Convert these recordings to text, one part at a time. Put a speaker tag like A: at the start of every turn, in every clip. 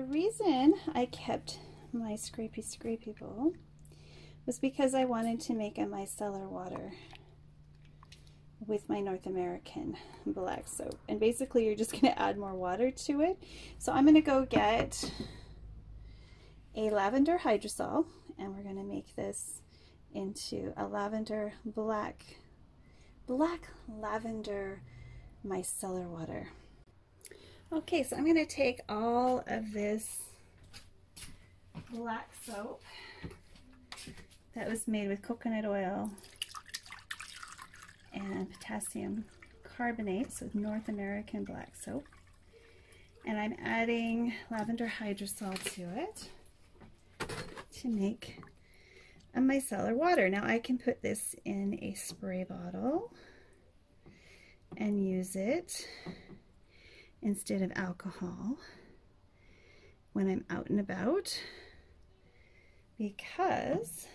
A: reason I kept my scrapey bowl was because I wanted to make a micellar water with my North American black soap. And basically you're just going to add more water to it. So I'm going to go get a lavender hydrosol, and we're going to make this into a lavender black lavender micellar water. Okay, so I'm going to take all of this black soap that was made with coconut oil and potassium carbonate, so North American black soap, and I'm adding lavender hydrosol to it to make a micellar water. Now I can put this in a spray bottle and use it instead of alcohol when I'm out and about, because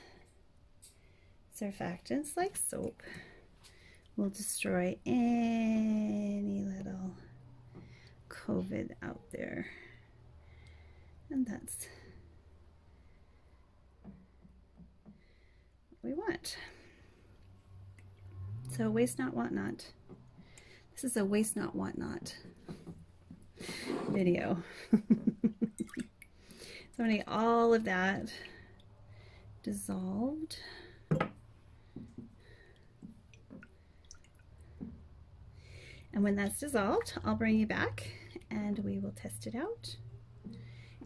A: surfactants like soap will destroy any little COVID out there, and that's what we want. So waste not, want not. This is a waste not, want not video. So I'm going to get all of that dissolved. And when that's dissolved, I'll bring you back and we will test it out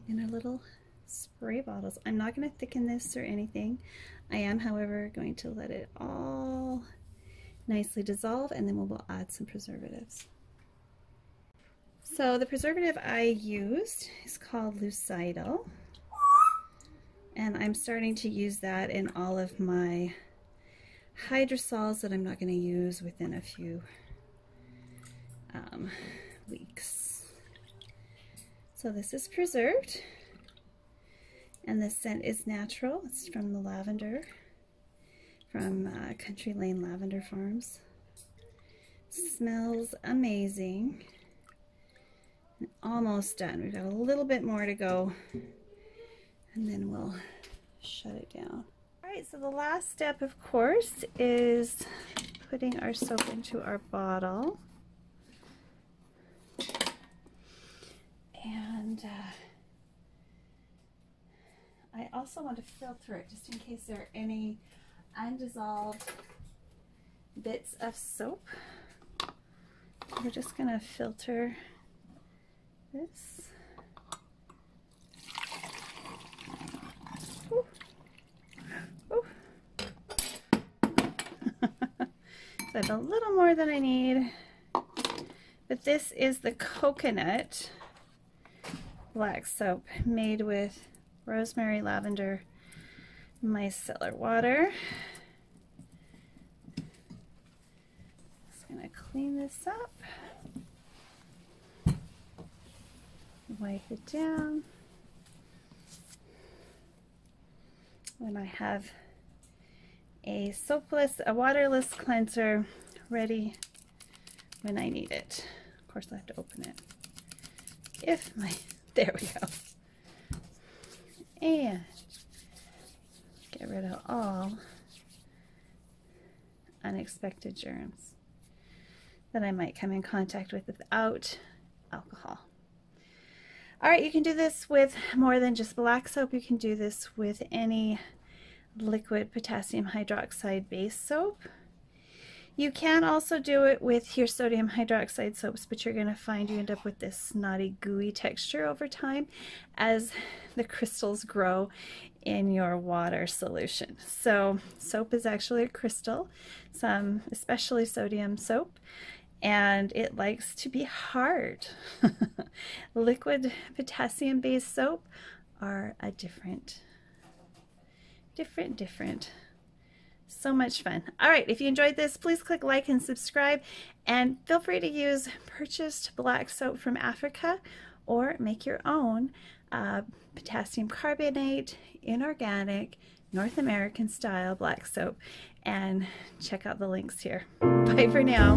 A: in our little spray bottles. I'm not going to thicken this or anything. I am, however, going to let it all nicely dissolve, and then we'll add some preservatives. So the preservative I used is called Lucidal, and I'm starting to use that in all of my hydrosols that I'm not going to use within a few weeks. So this is preserved, and the scent is natural. It's from the lavender, from Country Lane Lavender Farms. Smells amazing. And almost done. We've got a little bit more to go, and then we'll shut it down. Alright, so the last step, of course, is putting our soap into our bottle. And I also want to filter it just in case there are any undissolved bits of soap. We're just going to filter this. Ooh. Ooh. So I have a little more than I need, but this is the coconut black soap made with rosemary, lavender, micellar water. Just gonna clean this up, wipe it down. When I have a soapless, a waterless cleanser ready when I need it. Of course, I have to open it. There we go. And get rid of all unexpected germs that I might come in contact with without alcohol. All right, you can do this with more than just black soap. You can do this with any liquid potassium hydroxide base soap. You can also do it with your sodium hydroxide soaps, but you're going to find you end up with this snotty, gooey texture over time as the crystals grow in your water solution. So soap is actually a crystal, especially sodium soap, and it likes to be hard. Liquid potassium-based soap are a different. So much fun. All right, if you enjoyed this, please click like and subscribe, and feel free to use purchased black soap from Africa or make your own potassium carbonate, inorganic, North American style black soap, and check out the links here. Bye for now.